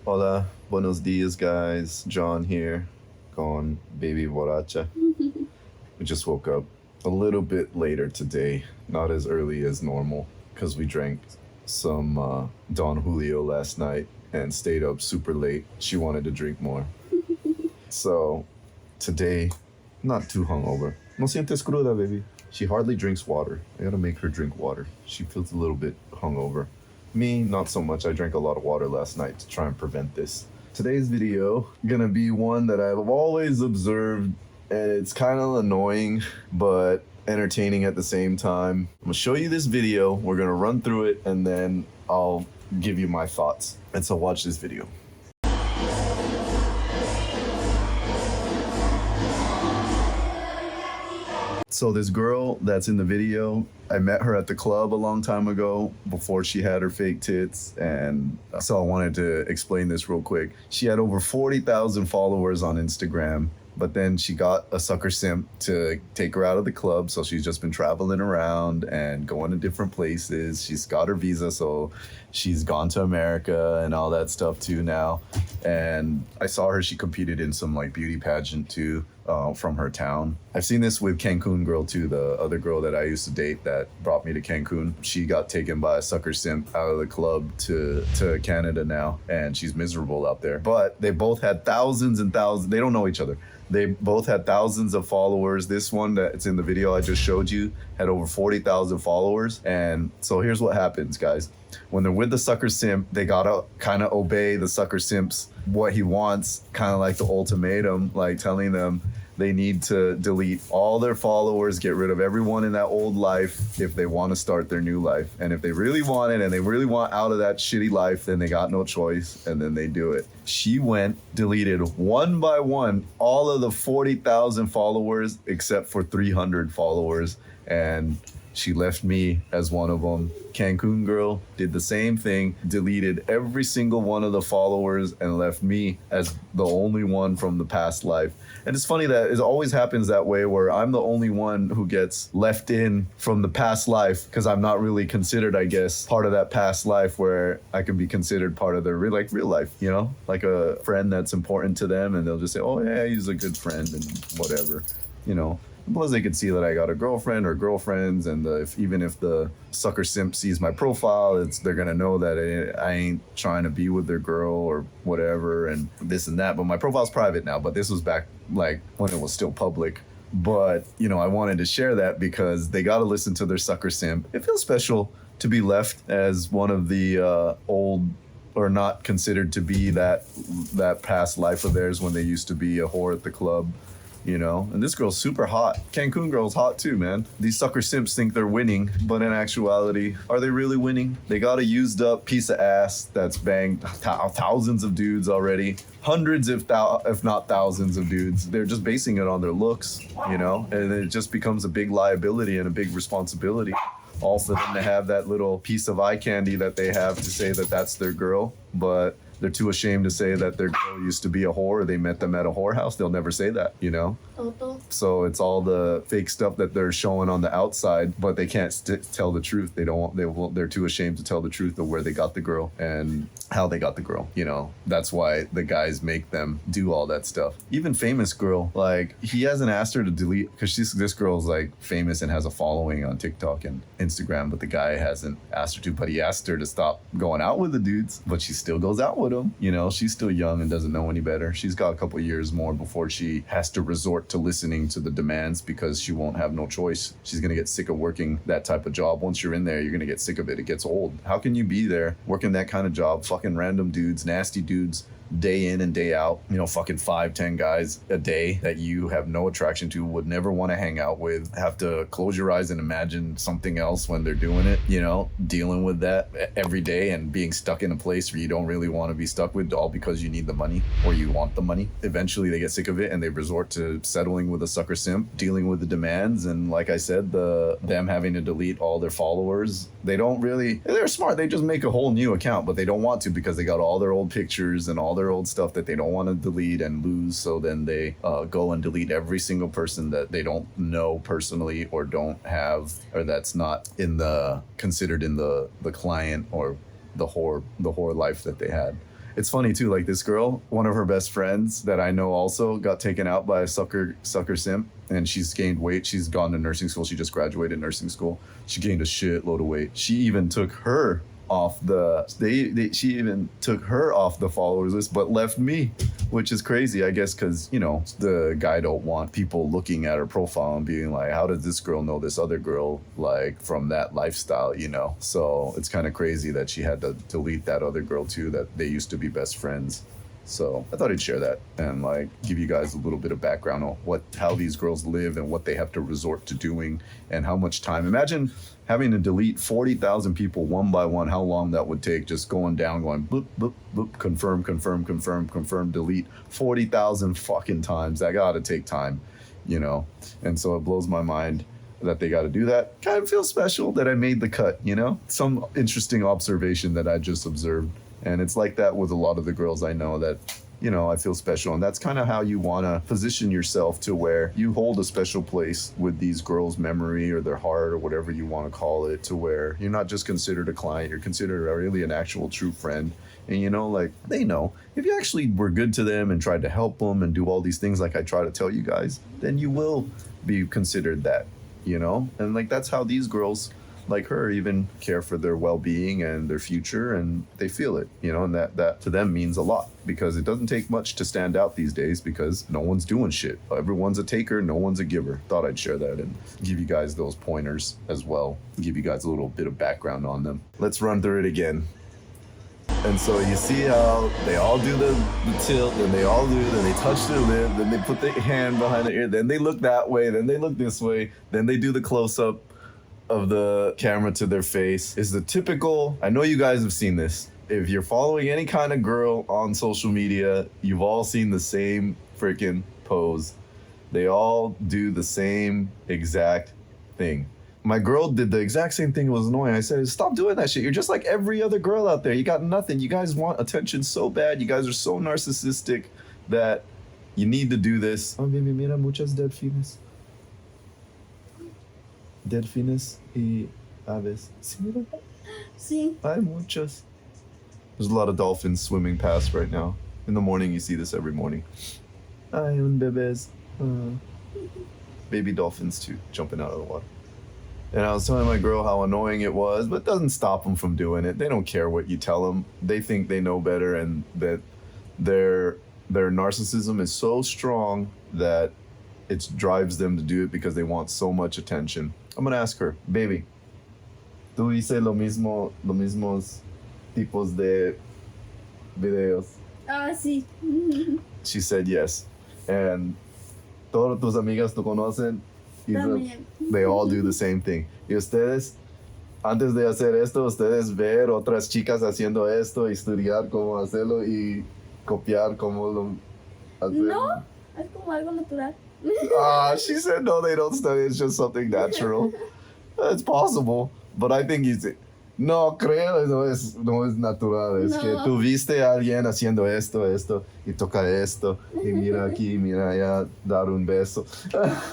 Hola, buenos dias, guys. John here, con Baby Borracha. We just woke up a little bit later today, not as early as normal, because we drank some Don Julio last night and stayed up super late. She wanted to drink more. So today, not too hungover. No sientes cruda, baby. She hardly drinks water. I gotta make her drink water. She feels a little bit hungover. Me, not so much. I drank a lot of water last night to try and prevent this. Today's video gonna be one that I've always observed, and it's kind of annoying, but entertaining at the same time. I'm gonna show you this video. We're gonna run through it, and then I'll give you my thoughts. And so watch this video. So this girl that's in the video, I met her at the club a long time ago before she had her fake tits. And so I wanted to explain this real quick. She had over 40,000 followers on Instagram, but then she got a sucker simp to take her out of the club. So she's just been traveling around and going to different places. She's got her visa, so she's gone to America and all that stuff too now. And I saw her, she competed in some like beauty pageant too. From her town. I've seen this with Cancun girl too, the other girl that I used to date that brought me to Cancun. She got taken by a sucker simp out of the club to Canada now, and she's miserable out there. But they both had thousands and thousands. They don't know each other. They both had thousands of followers. This one that's in the video I just showed you had over 40,000 followers. And so here's what happens, guys. When they're with the sucker simp, they gotta kind of obey the sucker simp's what he wants, kind of like the ultimatum, like telling them they need to delete all their followers, get rid of everyone in that old life if they want to start their new life. And if they really want it and they really want out of that shitty life, then they got no choice, and then they do it. She went, deleted one by one all of the 40,000 followers except for 300 followers, and she left me as one of them. Cancun girl did the same thing, deleted every single one of the followers and left me as the only one from the past life. And it's funny that it always happens that way, where I'm the only one who gets left in from the past life because I'm not really considered, I guess, part of that past life where I can be considered part of their real life, you know, like a friend that's important to them, and they'll just say, oh yeah, he's a good friend and whatever, you know. Plus they could see that I got a girlfriend or girlfriends, and even if the sucker simp sees my profile, they're gonna know that I ain't trying to be with their girl or whatever and this and that. But my profile's private now, but this was back like when it was still public. But, you know, I wanted to share that because they gotta listen to their sucker simp. It feels special to be left as one of the old, or not considered to be that past life of theirs when they used to be a whore at the club. You know, and this girl's super hot. Cancun girl's hot too, man. These sucker simps think they're winning, but in actuality, are they really winning? They got a used up piece of ass that's banged thousands of dudes already. Hundreds, if not thousands of dudes. They're just basing it on their looks, you know, and it just becomes a big liability and a big responsibility. All for them to have that little piece of eye candy that they have to say that that's their girl, but they're too ashamed to say that their girl used to be a whore, or they met them at a whorehouse. They'll never say that, you know? So it's all the fake stuff that they're showing on the outside, but they can't tell the truth. They're too ashamed to tell the truth of where they got the girl and how they got the girl, you know? That's why the guys make them do all that stuff. Even famous girl, like, he hasn't asked her to delete, because this girl's like famous and has a following on TikTok and Instagram, but the guy hasn't asked her to, but he asked her to stop going out with the dudes, but she still goes out with them. You know, she's still young and doesn't know any better. She's got a couple years more before she has to resort to listening to the demands, because she won't have no choice. She's gonna get sick of working that type of job. Once you're in there, you're gonna get sick of it. It gets old. How can you be there working that kind of job, fucking random dudes, nasty dudes, day in and day out, you know, fucking 5-10 guys a day that you have no attraction to, would never want to hang out with, have to close your eyes and imagine something else when they're doing it, you know, dealing with that every day and being stuck in a place where you don't really want to be stuck with, all because you need the money or you want the money. Eventually they get sick of it and they resort to settling with a sucker simp, dealing with the demands. And like I said, them having to delete all their followers, they're smart. They just make a whole new account, but they don't want to because they got all their old pictures and all their old stuff that they don't want to delete and lose. So then they go and delete every single person that they don't know personally or don't have, or that's not considered in the client or the whore life that they had. It's funny too, like this girl, one of her best friends that I know also got taken out by a sucker simp, and she's gained weight. She's gone to nursing school. She just graduated nursing school. She gained a shitload of weight. She even took her off she even took her off the followers list, but left me, which is crazy, I guess, because the guy don't want people looking at her profile and being like, how did this girl know this other girl, like, from that lifestyle, so it's kind of crazy that she had to delete that other girl too, that they used to be best friends. So I thought I'd share that and like give you guys a little bit of background on how these girls live and what they have to resort to doing and how much time. Imagine having to delete 40,000 people one by one, how long that would take, just going down, going boop, boop, boop, confirm, delete 40,000 fucking times. That gotta take time, And so it blows my mind that they gotta do that. Kind of feels special that I made the cut, Some interesting observation that I just observed. And it's like that with a lot of the girls I know that, I feel special. And that's kind of how you want to position yourself to where you hold a special place with these girls' memory or their heart or whatever you want to call it, to where you're not just considered a client, you're considered really an actual true friend. And, like, they know if you actually were good to them and tried to help them and do all these things like I try to tell you guys, then you will be considered that, And, like, that's how these girls like her even care for their well-being and their future, and they feel it, and that to them means a lot, because it doesn't take much to stand out these days, because no one's doing shit. Everyone's a taker, no one's a giver. Thought I'd share that and give you guys those pointers as well, give you guys a little bit of background on them. Let's run through it again. And so you see how they all do the tilt, then they touch their lip, then they put their hand behind their ear, then they look that way, then they look this way, then they do the close-up of the camera to their face. Is the typical, I know you guys have seen this. If you're following any kind of girl on social media, you've all seen the same freaking pose. They all do the same exact thing. My girl did the exact same thing. It was annoying. I said, stop doing that shit. You're just like every other girl out there. You got nothing. You guys want attention so bad. You guys are so narcissistic that you need to do this. Oh, baby, mira muchas delfines. Delfines y aves. ¿Sí, mira? Sí. Hay muchas. There's a lot of dolphins swimming past right now. In the morning, you see this every morning. Hay un bebés. Baby dolphins, too, jumping out of the water. And I was telling my girl how annoying it was, but it doesn't stop them from doing it. They don't care what you tell them. They think they know better, and that their narcissism is so strong that it drives them to do it because they want so much attention. I'm gonna ask her, baby, ¿tú dices mismos tipos de videos? Ah, sí. She said yes. And todas tus amigas tú conocen? También. They all do the same thing. Y ustedes, antes de hacer esto, ustedes ver otras chicas haciendo esto, estudiar cómo hacerlo y copiar cómo lo hacen. No, es como algo natural. She said no, they don't study. It's just something natural. It's possible, but I think no creo, no es natural. Es que tú viste a alguien haciendo esto y toca esto y mira aquí, mira allá, dar un beso.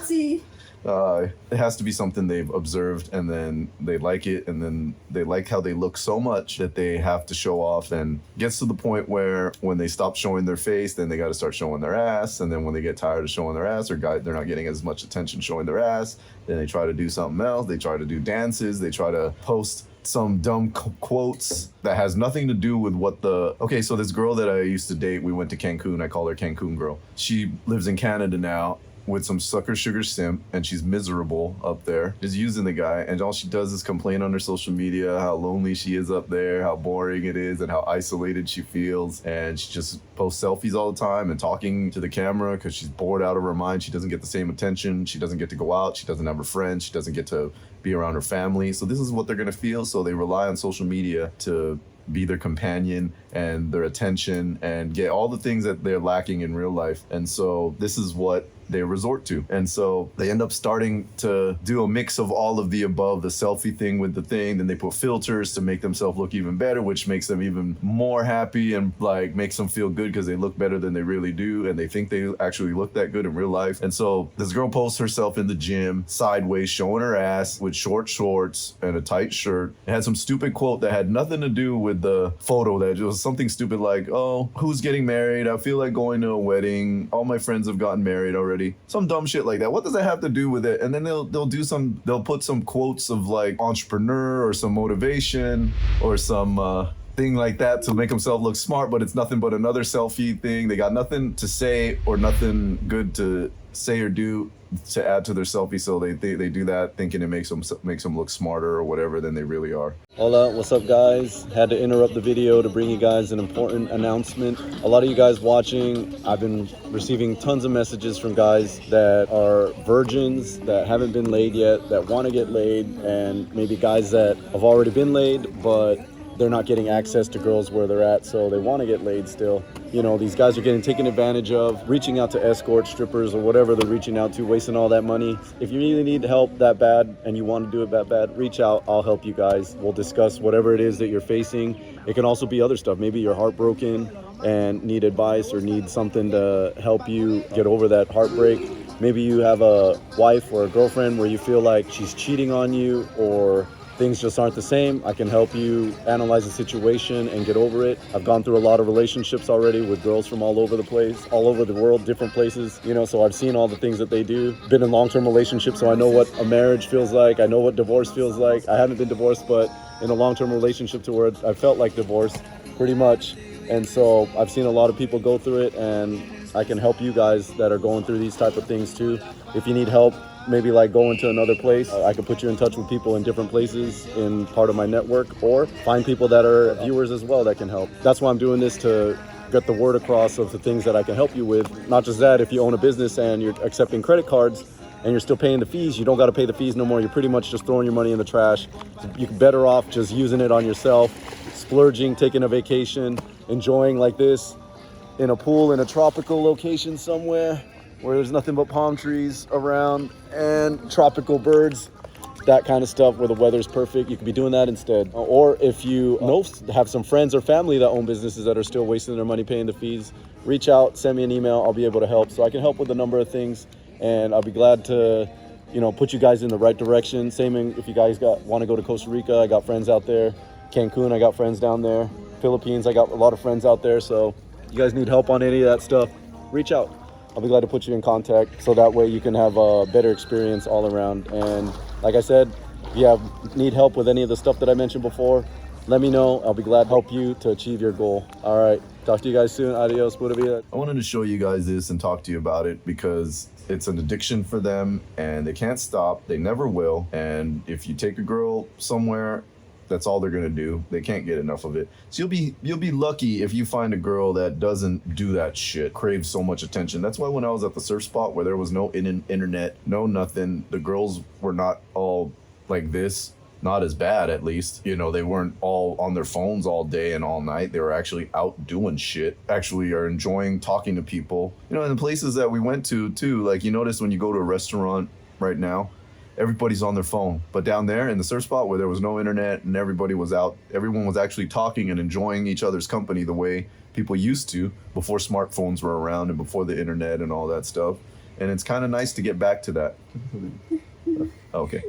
Sí. It has to be something they've observed, and then they like it, and then they like how they look so much that they have to show off, and gets to the point where when they stop showing their face, then they got to start showing their ass, and then when they get tired of showing their ass, or they're not getting as much attention showing their ass, then they try to do something else. They try to do dances. They try to post some dumb quotes that has nothing to do with so this girl that I used to date, we went to Cancun. I call her Cancun girl. She lives in Canada now with some sucker sugar simp, and she's miserable up there, just using the guy, and all she does is complain on her social media how lonely she is up there, how boring it is, and how isolated she feels, and she just posts selfies all the time and talking to the camera because she's bored out of her mind. She doesn't get the same attention, she doesn't get to go out, she doesn't have her friends, she doesn't get to be around her family. So this is what they're gonna feel, so they rely on social media to be their companion and their attention and get all the things that they're lacking in real life. And so this is what they resort to. And so they end up starting to do a mix of all of the above, the selfie thing with the thing, then they put filters to make themselves look even better, which makes them even more happy and like makes them feel good because they look better than they really do, and they think they actually look that good in real life. And so this girl posts herself in the gym sideways, showing her ass with short shorts and a tight shirt. It had some stupid quote that had nothing to do with the photo, that it was something stupid like, oh, who's getting married? I feel like going to a wedding. All my friends have gotten married already. Some dumb shit like that. What does that have to do with it? And then they'll put some quotes of like entrepreneur or some motivation or some thing like that to make themselves look smart, but it's nothing but another selfie thing. They got nothing to say or nothing good to say or do to add to their selfie, so they do that thinking it makes them look smarter or whatever than they really are. Hola, what's up guys? Had to interrupt the video to bring you guys an important announcement. A lot of you guys watching, I've been receiving tons of messages from guys that are virgins, that haven't been laid yet, that want to get laid, and maybe guys that have already been laid, but they're not getting access to girls where they're at, so they want to get laid still. You know, these guys are getting taken advantage of, reaching out to escort, strippers, or whatever they're reaching out to, wasting all that money. If you really need help that bad and you want to do it that bad, reach out. I'll help you guys. We'll discuss whatever it is that you're facing. It can also be other stuff. Maybe you're heartbroken and need advice or need something to help you get over that heartbreak. Maybe you have a wife or a girlfriend where you feel like she's cheating on you or things just aren't the same. I can help you analyze the situation and get over it. I've gone through a lot of relationships already with girls from all over the place, all over the world, different places, you know, so I've seen all the things that they do. Been in long-term relationships, so I know what a marriage feels like. I know what divorce feels like. I haven't been divorced, but in a long-term relationship to where I felt like divorce, pretty much. And so I've seen a lot of people go through it, and I can help you guys that are going through these type of things too. If you need help, maybe like going to another place, I can put you in touch with people in different places in part of my network, or find people that are viewers as well that can help. That's why I'm doing this, to get the word across of the things that I can help you with. Not just that, if you own a business and you're accepting credit cards and you're still paying the fees, you don't got to pay the fees no more. You're pretty much just throwing your money in the trash. You're better off just using it on yourself, splurging, taking a vacation, enjoying like this in a pool in a tropical location somewhere where there's nothing but palm trees around and tropical birds, that kind of stuff where the weather's perfect. You could be doing that instead. Or if you have some friends or family that own businesses that are still wasting their money paying the fees, reach out, send me an email. I'll be able to help. So I can help with a number of things, and I'll be glad to, you know, put you guys in the right direction. Same if you guys want to go to Costa Rica, I got friends out there. Cancun, I got friends down there. Philippines, I got a lot of friends out there. So you guys need help on any of that stuff, reach out. I'll be glad to put you in contact, so that way you can have a better experience all around. And like I said, if you need help with any of the stuff that I mentioned before, let me know. I'll be glad to help you to achieve your goal. All right, talk to you guys soon. Adios, pura vida. I wanted to show you guys this and talk to you about it because it's an addiction for them and they can't stop. They never will. And if you take a girl somewhere, that's all they're gonna do. They can't get enough of it. So you'll be lucky if you find a girl that doesn't do that shit, craves so much attention. That's why when I was at the surf spot where there was no internet, no nothing, the girls were not all like this. Not as bad, at least. You know, they weren't all on their phones all day and all night. They were actually out doing shit, actually are enjoying talking to people. You know, in the places that we went to too, like you notice when you go to a restaurant right now, everybody's on their phone. But down there in the surf spot where there was no internet and everybody was out, everyone was actually talking and enjoying each other's company the way people used to before smartphones were around and before the internet and all that stuff. And it's kind of nice to get back to that. Okay.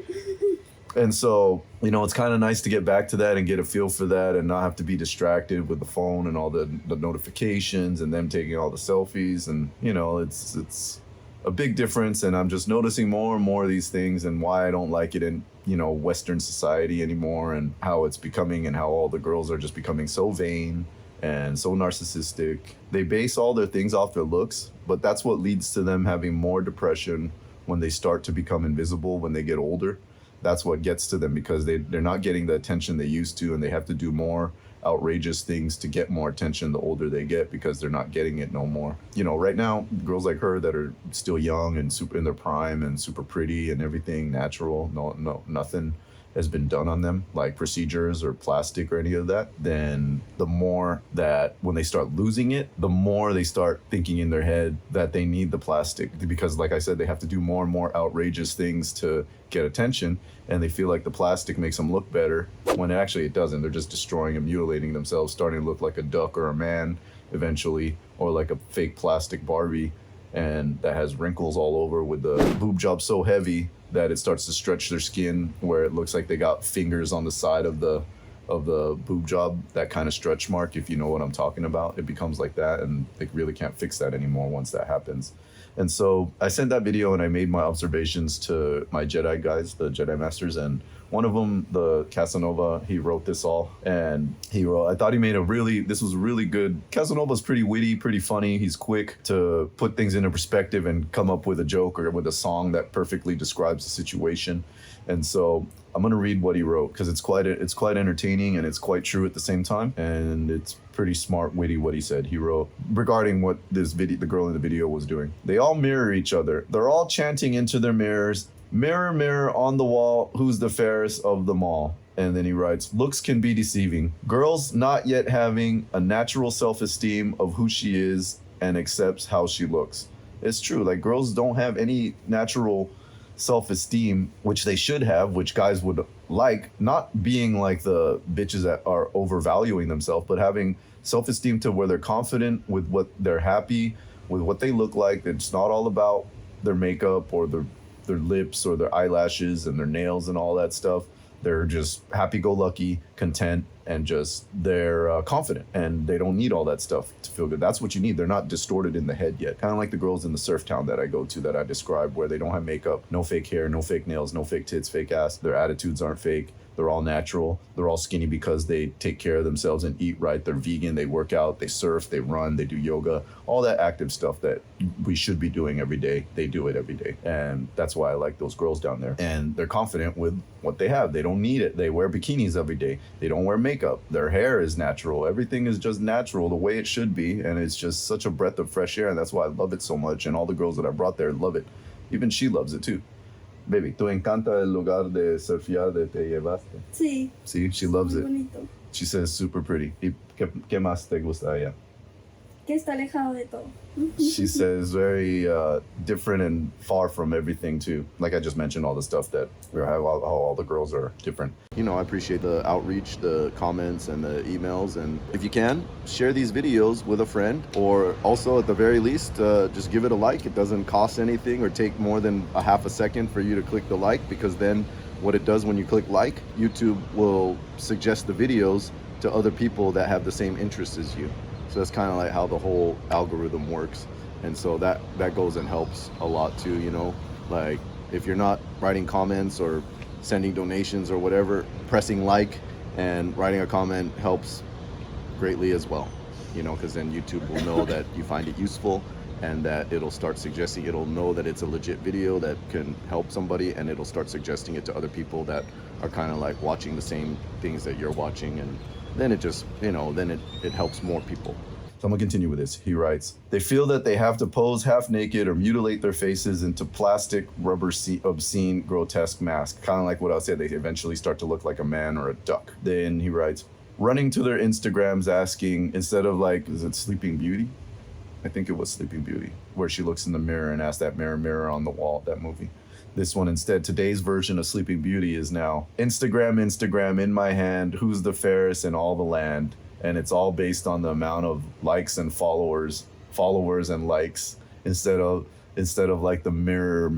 And so, you know, it's kind of nice to get back to that and get a feel for that and not have to be distracted with the phone and all the notifications and them taking all the selfies. And, you know, it's a big difference. And I'm just noticing more and more of these things and why I don't like it in, you know, Western society anymore, and how it's becoming and how all the girls are just becoming so vain and so narcissistic. They base all their things off their looks, but that's what leads to them having more depression when they start to become invisible when they get older. That's what gets to them because they're not getting the attention they used to, and they have to do more outrageous things to get more attention the older they get because they're not getting it no more. You know, right now, girls like her that are still young and super in their prime and super pretty and everything natural, no nothing has been done on them, like procedures or plastic or any of that, then the more that when they start losing it, the more they start thinking in their head that they need the plastic, because like I said, they have to do more and more outrageous things to get attention, and they feel like the plastic makes them look better when actually it doesn't. They're just destroying and mutilating themselves, starting to look like a duck or a man eventually, or like a fake plastic Barbie, and that has wrinkles all over with the boob job so heavy that it starts to stretch their skin where it looks like they got fingers on the side of the boob job, that kind of stretch mark, if you know what I'm talking about. It becomes like that, and they really can't fix that anymore once that happens. And so I sent that video and I made my observations to my Jedi guys, the Jedi Masters, and one of them, the Casanova, he wrote this all, and I thought he made this was really good. Casanova's pretty witty, pretty funny. He's quick to put things into perspective and come up with a joke or with a song that perfectly describes the situation. And so I'm gonna read what he wrote, because it's quite entertaining and it's quite true at the same time, and it's pretty smart, witty what he said. He wrote regarding what the girl in the video was doing. They all mirror each other. They're all chanting into their mirrors, "Mirror, mirror on the wall, who's the fairest of them all?" And then he writes, "Looks can be deceiving. Girls not yet having a natural self-esteem of who she is and accepts how she looks." It's true. Like, girls don't have any natural self-esteem, which they should have, which guys would like, not being like the bitches that are overvaluing themselves, but having self-esteem to where they're confident with what they're happy with, what they look like. It's not all about their makeup or their lips or their eyelashes and their nails and all that stuff. They're just happy-go-lucky, content, and just they're confident, and they don't need all that stuff to feel good. That's what you need. They're not distorted in the head yet. Kind of like the girls in the surf town that I go to, that I described, where they don't have makeup, no fake hair, no fake nails, no fake tits, fake ass. Their attitudes aren't fake. They're all natural. They're all skinny because they take care of themselves and eat right. They're vegan. They work out. They surf. They run. They do yoga. All that active stuff that we should be doing every day. They do it every day. And that's why I like those girls down there. And they're confident with what they have. They don't need it. They wear bikinis every day. They don't wear makeup. Their hair is natural. Everything is just natural the way it should be. And it's just such a breath of fresh air. And that's why I love it so much. And all the girls that I brought there love it. Even she loves it too. Baby, ¿tú encanta el lugar de surfear de te llevaste? Sí. See, she loves Muy it. bonito. She says super pretty. ¿Y qué más te gusta allá? Que está alejado de todo. She says very different and far from everything too. Like I just mentioned, all the stuff that how all the girls are different. You know, I appreciate the outreach, the comments, and the emails. And if you can, share these videos with a friend, or also at the very least, just give it a like. It doesn't cost anything or take more than a half a second for you to click the like, because then what it does when you click like, YouTube will suggest the videos to other people that have the same interests as you. So that's kind of like how the whole algorithm works. And so that goes and helps a lot too, you know. Like, if you're not writing comments or sending donations or whatever, pressing like and writing a comment helps greatly as well, you know, because then YouTube will know that you find it useful, and that it'll start suggesting, it'll know that it's a legit video that can help somebody, and it'll start suggesting it to other people that are kind of like watching the same things that you're watching. And then it just, you know, then it helps more people. So I'm gonna continue with this. He writes, "They feel that they have to pose half naked or mutilate their faces into plastic, rubber, obscene, grotesque masks." Kind of like what I said, they eventually start to look like a man or a duck. Then he writes, "Running to their Instagrams asking, instead of like, is it Sleeping Beauty? I think it was Sleeping Beauty, where she looks in the mirror and asks that mirror, mirror on the wall," that movie. This one instead, today's version of Sleeping Beauty is now, Instagram in my hand, who's the fairest in all the land. And it's all based on the amount of likes and followers and likes, instead of like the mirror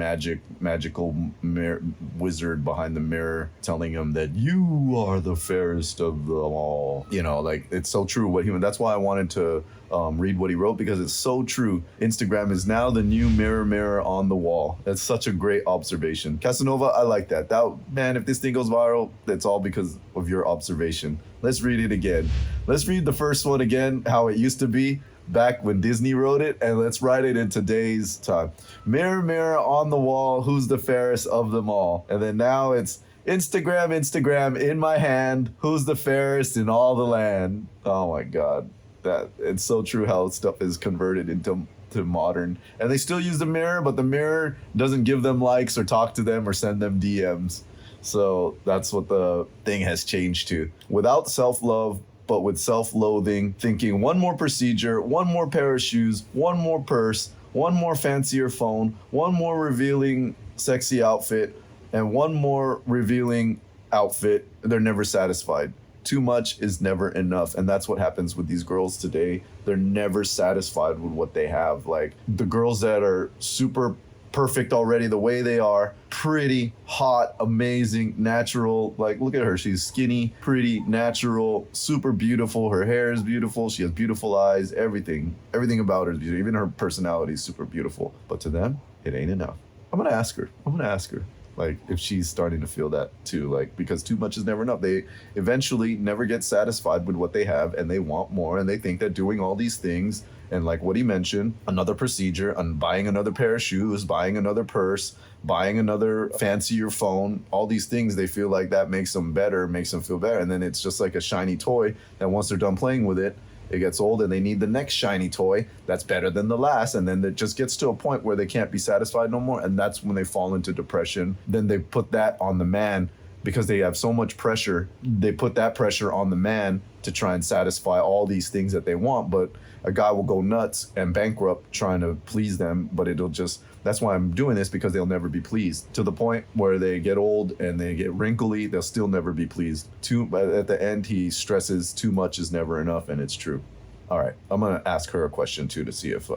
magical mirror wizard behind the mirror telling him that you are the fairest of them all. You know, like, it's so true that's why I wanted to read what he wrote, because it's so true. Instagram is now the new mirror on the wall. That's such a great observation. Casanova, I like that. Man, if this thing goes viral, that's all because of your observation. Let's read it again. Let's read the first one again, how it used to be back when Disney wrote it, and let's write it in today's time. Mirror, mirror on the wall, who's the fairest of them all? And then now it's Instagram in my hand, who's the fairest in all the land? Oh my God. That it's so true how stuff is converted into modern, and they still use the mirror, but the mirror doesn't give them likes or talk to them or send them DMs. So that's what the thing has changed to. Without self-love, but with self-loathing, thinking one more procedure, one more pair of shoes, one more purse, one more fancier phone, one more revealing sexy outfit, and one more revealing outfit, they're never satisfied. Too much is never enough. And that's what happens with these girls today. They're never satisfied with what they have. Like the girls that are super perfect already the way they are, pretty, hot, amazing, natural. Like, look at her. She's skinny, pretty, natural, super beautiful. Her hair is beautiful. She has beautiful eyes, everything. Everything about her is beautiful. Even her personality is super beautiful. But to them, it ain't enough. I'm going to ask her. Like, if she's starting to feel that too, like, because too much is never enough. They eventually never get satisfied with what they have, and they want more, and they think that doing all these things, and like what he mentioned, another procedure, and buying another pair of shoes, buying another purse, buying another fancier phone, all these things, they feel like that makes them better, makes them feel better. And then it's just like a shiny toy, and once they're done playing with it, it gets old and they need the next shiny toy that's better than the last. And then it just gets to a point where they can't be satisfied no more. And that's when they fall into depression. Then they put that on the man because they have so much pressure. They put that pressure on the man to try and satisfy all these things that they want. But a guy will go nuts and bankrupt trying to please them. But it'll just, that's why I'm doing this, because they'll never be pleased. To the point where they get old and they get wrinkly, they'll still never be pleased. But at the end, he stresses too much is never enough, and it's true. All right, I'm gonna ask her a question too to see if,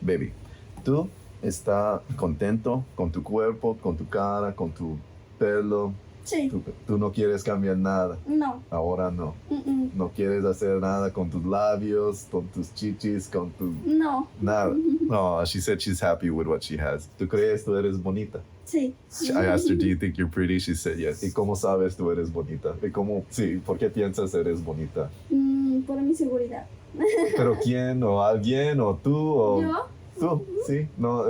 baby, ¿tú estás contento con tu cuerpo, con tu cara, con tu pelo? Sí. Tú no quieres cambiar nada. No. Ahora no. Mm-mm. No quieres hacer nada con tus labios, con tus chichis, con tu... No. Nada. No, she said she's happy with what she has. ¿Tú crees tú eres bonita? Sí. I asked her, do you think you're pretty? She said yes. ¿Y cómo sabes tú eres bonita? ¿Y cómo, sí, por qué piensas eres bonita? Por mi seguridad. ¿Pero quién? ¿O alguien? ¿O tú? ¿O ¿Yo? tú? Sí. No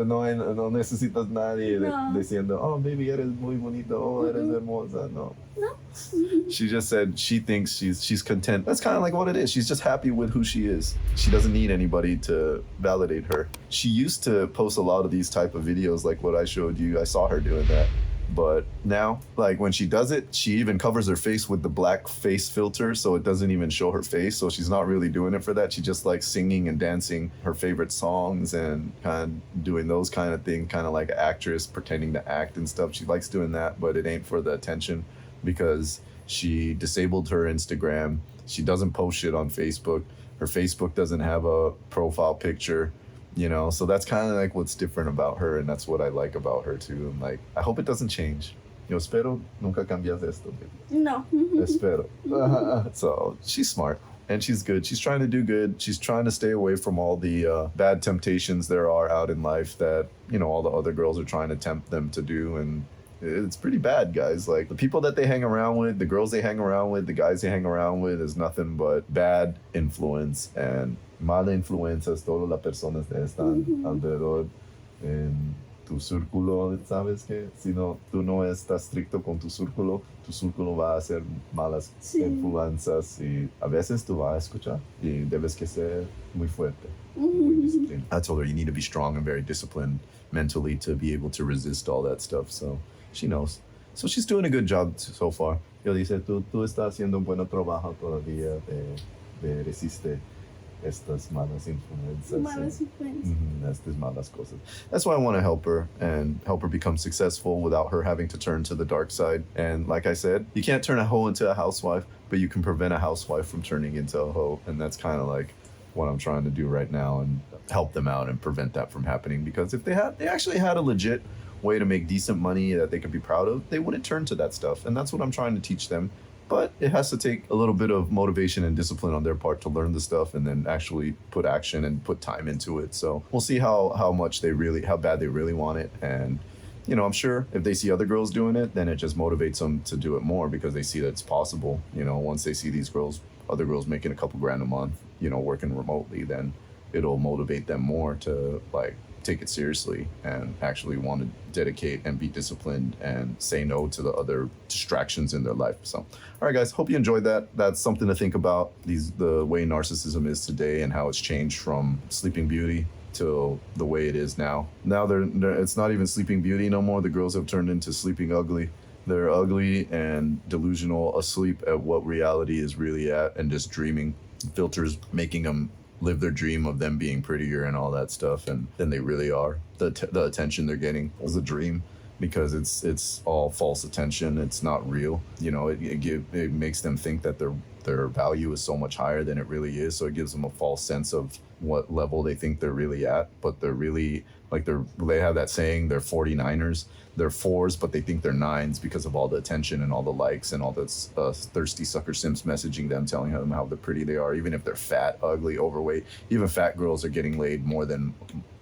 necesitas nadie No. diciendo, oh, baby, eres muy bonita. Oh, eres hermosa. No. No. She just said she thinks she's content. That's kind of like what it is. She's just happy with who she is. She doesn't need anybody to validate her. She used to post a lot of these type of videos like what I showed you. I saw her doing that. But now, like when she does it, she even covers her face with the black face filter, so it doesn't even show her face. So she's not really doing it for that. She just likes singing and dancing her favorite songs and kind of doing those kind of things, kind of like an actress pretending to act and stuff. She likes doing that, but it ain't for the attention, because she disabled her Instagram. She doesn't post shit on Facebook. Her Facebook doesn't have a profile picture. You know, so that's kind of like what's different about her, and that's what I like about her too. I'm like, I hope it doesn't change. Yo espero nunca cambias esto, baby. No. Espero. So she's smart and she's good. She's trying to do good. She's trying to stay away from all the bad temptations there are out in life that, you know, all the other girls are trying to tempt them to do. And it's pretty bad, guys. Like the people that they hang around with, the girls they hang around with, the guys they hang around with is nothing but bad influence and mala influencias. Todas las personas que están alrededor en tu círculo, ¿sabes qué? Si no, tú no estás estricto con tu círculo va a hacer malas influencias, y a veces tú vas a escuchar y debes que ser muy fuerte, muy disciplinado. I told her you need to be strong and very disciplined mentally to be able to resist all that stuff. So she knows. So she's doing a good job so far. Yo dice, tú estás haciendo un buen trabajo todavía de resistir estas malas influencias. Malas influencias. Estas malas cosas. That's why I want to help her and help her become successful without her having to turn to the dark side. And like I said, you can't turn a hoe into a housewife, but you can prevent a housewife from turning into a hoe. And that's kind of like what I'm trying to do right now, and help them out and prevent that from happening. Because if they actually had a legit way to make decent money that they could be proud of, they wouldn't turn to that stuff. And that's what I'm trying to teach them. But it has to take a little bit of motivation and discipline on their part to learn the stuff and then actually put action and put time into it. So we'll see how bad they really want it. And, you know, I'm sure if they see other girls doing it, then it just motivates them to do it more, because they see that it's possible. You know, once they see other girls making a couple grand a month, you know, working remotely, then it'll motivate them more to like take it seriously and actually want to dedicate and be disciplined and say no to the other distractions in their life. So, all right, guys, hope you enjoyed that. That's something to think about, the way narcissism is today and how it's changed from Sleeping Beauty to the way it is now. Now it's not even Sleeping Beauty no more. The girls have turned into Sleeping Ugly. They're ugly and delusional, asleep at what reality is really at, and just dreaming. Filters making them live their dream of them being prettier and all that stuff, and than they really are. The attention they're getting is a dream, because it's all false attention. It's not real. You know, it makes them think that their value is so much higher than it really is. So it gives them a false sense of what level they think they're really at. But they're really, like, they have that saying, they're 49ers. They're 4s, but they think they're 9s because of all the attention and all the likes and all this thirsty sucker simps messaging them, telling them how pretty they are, even if they're fat, ugly, overweight. Even fat girls are getting laid more than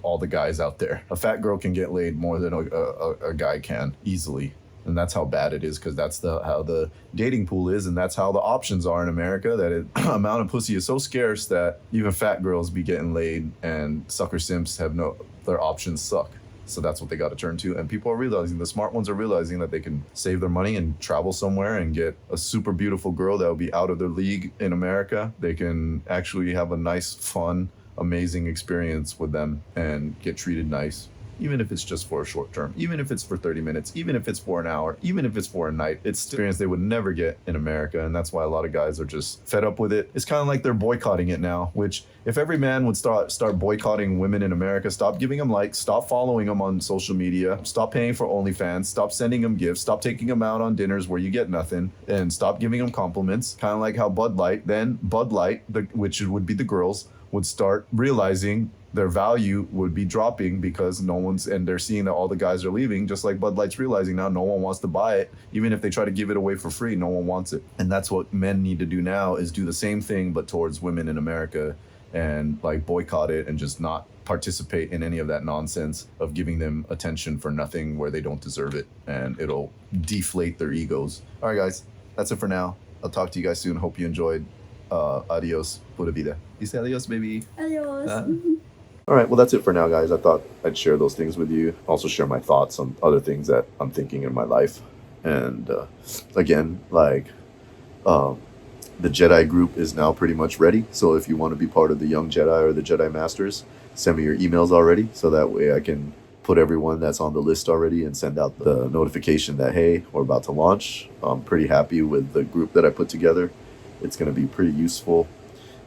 all the guys out there. A fat girl can get laid more than a guy can, easily. And that's how bad it is, because that's how the dating pool is, and that's how the options are in America, that amount of pussy is so scarce that even fat girls be getting laid, and sucker simps have their options suck. So that's what they got to turn to. And people are realizing, the smart ones are realizing, that they can save their money and travel somewhere and get a super beautiful girl that will be out of their league in America. They can actually have a nice, fun, amazing experience with them and get treated nice. Even if it's just for a short term, even if it's for 30 minutes, even if it's for an hour, even if it's for a night, it's an experience they would never get in America. And that's why a lot of guys are just fed up with it. It's kind of like they're boycotting it now, which if every man would start boycotting women in America, stop giving them likes, stop following them on social media, stop paying for OnlyFans, stop sending them gifts, stop taking them out on dinners where you get nothing, and stop giving them compliments, kind of like how Bud Light, which would be the girls, would start realizing their value would be dropping, because and they're seeing that all the guys are leaving, just like Bud Light's realizing now no one wants to buy it. Even if they try to give it away for free, no one wants it. And that's what men need to do now, is do the same thing, but towards women in America, and like boycott it and just not participate in any of that nonsense of giving them attention for nothing where they don't deserve it, and it'll deflate their egos. All right, guys, that's it for now. I'll talk to you guys soon. Hope you enjoyed. Adios, pura vida. Dice adios, baby. Adios. All right, well, that's it for now, guys. I thought I'd share those things with you. Also share my thoughts on other things that I'm thinking in my life. And again, like, the Jedi group is now pretty much ready. So if you want to be part of the Young Jedi or the Jedi Masters, send me your emails already, so that way I can put everyone that's on the list already and send out the notification that, hey, we're about to launch. I'm pretty happy with the group that I put together. It's going to be pretty useful.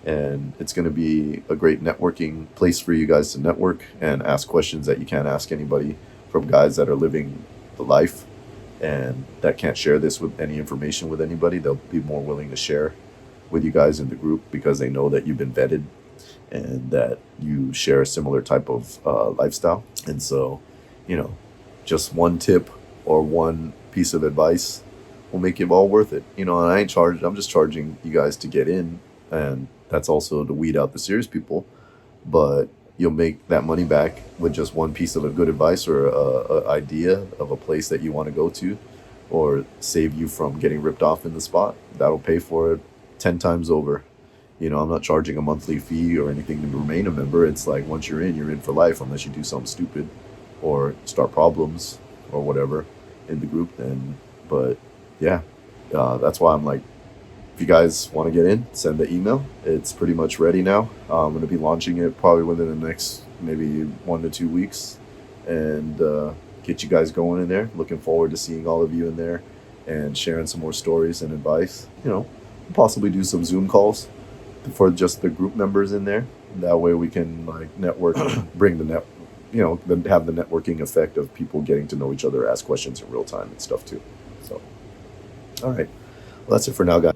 And it's going to be a great networking place for you guys to network and ask questions that you can't ask anybody, from guys that are living the life and that can't share this with any information with anybody. They'll be more willing to share with you guys in the group, because they know that you've been vetted and that you share a similar type of lifestyle. And so, you know, just one tip or one piece of advice will make it all worth it. You know, and I'm just charging you guys to get in, and that's also to weed out the serious people. But you'll make that money back with just one piece of a good advice, or a idea of a place that you want to go to, or save you from getting ripped off in the spot. That'll pay for it 10 times over. You know, I'm not charging a monthly fee or anything to remain a member. It's like, once you're in for life, unless you do something stupid or start problems or whatever in the group. Then, but yeah, that's why I'm like, if you guys want to get in, send the email. It's pretty much ready now. I'm going to be launching it probably within the next maybe 1 to 2 weeks, and get you guys going in there. Looking forward to seeing all of you in there and sharing some more stories and advice. You know, possibly do some Zoom calls for just the group members in there. That way we can like network, bring the have the networking effect of people getting to know each other, ask questions in real time and stuff too. So, all right, well, that's it for now, guys.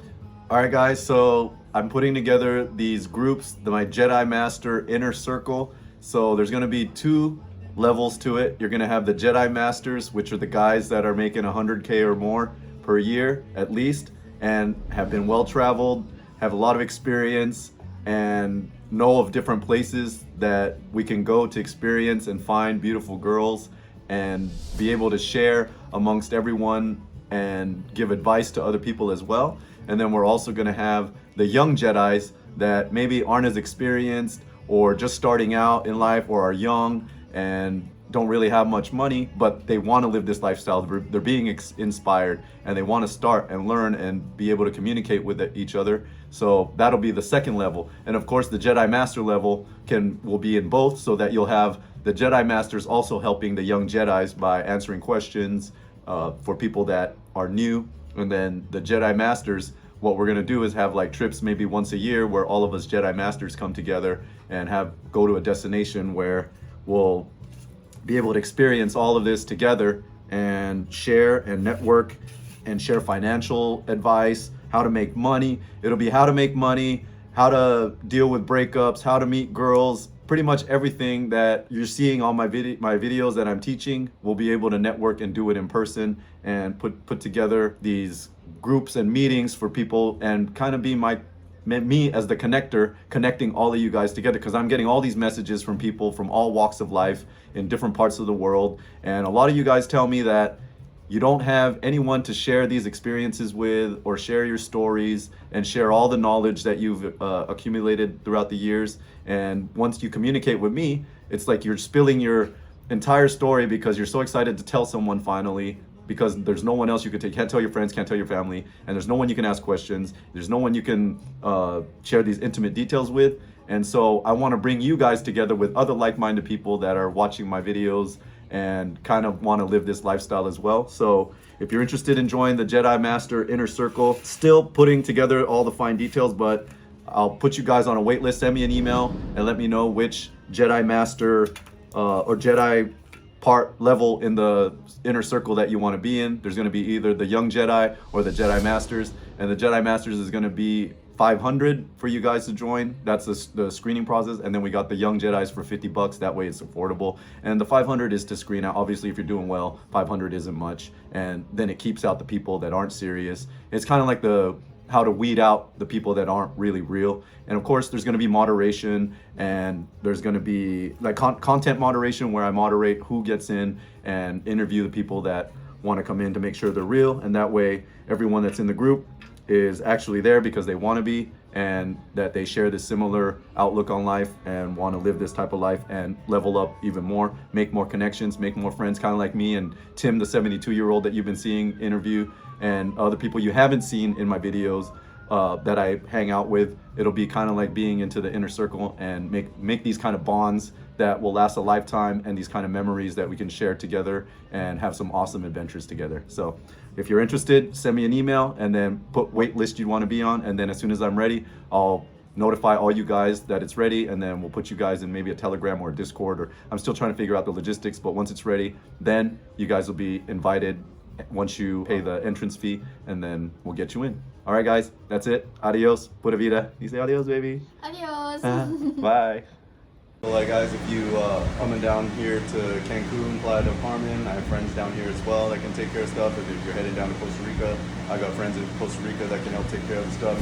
All right, guys, so I'm putting together these groups, my Jedi Master Inner Circle. So there's going to be 2 levels to it. You're going to have the Jedi Masters, which are the guys that are making 100K or more per year at least, and have been well-traveled, have a lot of experience, and know of different places that we can go to experience and find beautiful girls and be able to share amongst everyone and give advice to other people as well. And then we're also going to have the young Jedis that maybe aren't as experienced, or just starting out in life, or are young and don't really have much money, but they want to live this lifestyle. They're being inspired, and they want to start and learn and be able to communicate with each other. So that'll be the second level. And of course, the Jedi Master level will be in both, so that you'll have the Jedi Masters also helping the young Jedis by answering questions for people that are new. And then the Jedi Masters, what we're gonna do is have like trips maybe once a year where all of us Jedi Masters come together and go to a destination where we'll be able to experience all of this together and share and network and share financial advice, how to make money. It'll be how to make money, how to deal with breakups, how to meet girls, pretty much everything that you're seeing on my videos that I'm teaching. We'll be able to network and do it in person and put together these groups and meetings for people and kind of be me as the connector, connecting all of you guys together, because I'm getting all these messages from people from all walks of life in different parts of the world. And a lot of you guys tell me that you don't have anyone to share these experiences with or share your stories and share all the knowledge that you've accumulated throughout the years. And once you communicate with me, it's like you're spilling your entire story because you're so excited to tell someone finally, because there's no one else you could take. Can't tell your friends, can't tell your family, and there's no one you can ask questions. There's no one you can share these intimate details with. And so I want to bring you guys together with other like-minded people that are watching my videos and kind of want to live this lifestyle as well. So if you're interested in joining the Jedi Master Inner Circle, still putting together all the fine details, but I'll put you guys on a wait list. Send me an email and let me know which Jedi Master or Jedi part level in the inner circle that you want to be in. There's going to be either the young Jedi or the Jedi Masters, and the Jedi Masters is going to be 500 for you guys to join. That's the screening process. And then we got the young Jedis for $50. That way it's affordable. And the 500 is to screen out. Obviously, if you're doing well, 500 isn't much. And then it keeps out the people that aren't serious. It's kind of like how to weed out the people that aren't really real. And of course, there's going to be moderation, and there's going to be like content moderation where I moderate who gets in and interview the people that want to come in to make sure they're real. And that way, everyone that's in the group is actually there because they want to be, and that they share this similar outlook on life and want to live this type of life and level up even more, make more connections, make more friends, kind of like me and Tim, the 72-year-old that you've been seeing interview, and other people you haven't seen in my videos that I hang out with. It'll be kind of like being into the inner circle and make these kind of bonds that will last a lifetime, and these kind of memories that we can share together and have some awesome adventures together. So if you're interested, send me an email and then put wait list you want to be on, and then as soon as I'm ready, I'll notify all you guys that it's ready, and then we'll put you guys in maybe a Telegram or a Discord, or I'm still trying to figure out the logistics, but once it's ready, then you guys will be invited once you pay the entrance fee, and then we'll get you in. All right, guys, that's it. Adios, pura vida. You say adios, baby. Adios. Bye. Well, guys, if you coming down here to Cancun, Playa del Carmen, I have friends down here as well that can take care of stuff. If you're headed down to Costa Rica, I got friends in Costa Rica that can help take care of the stuff,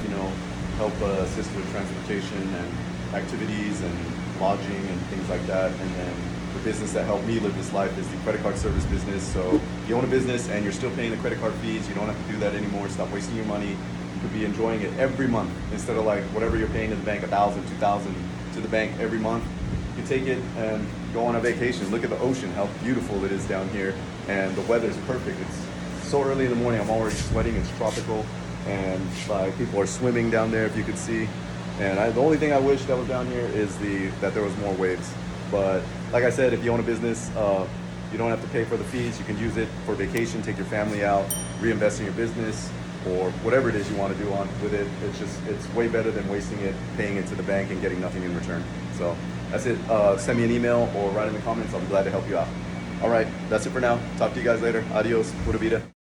help assist with transportation and activities and lodging and things like that. And then the business that helped me live this life is the credit card service business. So if you own a business and you're still paying the credit card fees, you don't have to do that anymore. Stop wasting your money. You could be enjoying it every month instead of like whatever you're paying to the bank, $1,000, $2,000 to the bank every month. You take it and go on a vacation. Look at the ocean, how beautiful it is down here, and the weather's perfect. It's so early in the morning, I'm already sweating. It's tropical, and people are swimming down there, if you could see. And the only thing I wish that was down here is that there was more waves. But like I said, if you own a business, you don't have to pay for the fees. You can use it for vacation, take your family out, reinvest in your business, or whatever it is you want to do with it. It's way better than wasting it, paying it to the bank and getting nothing in return. So that's it. Send me an email or write in the comments. I'll be glad to help you out. All right, that's it for now. Talk to you guys later. Adios. Pura vida.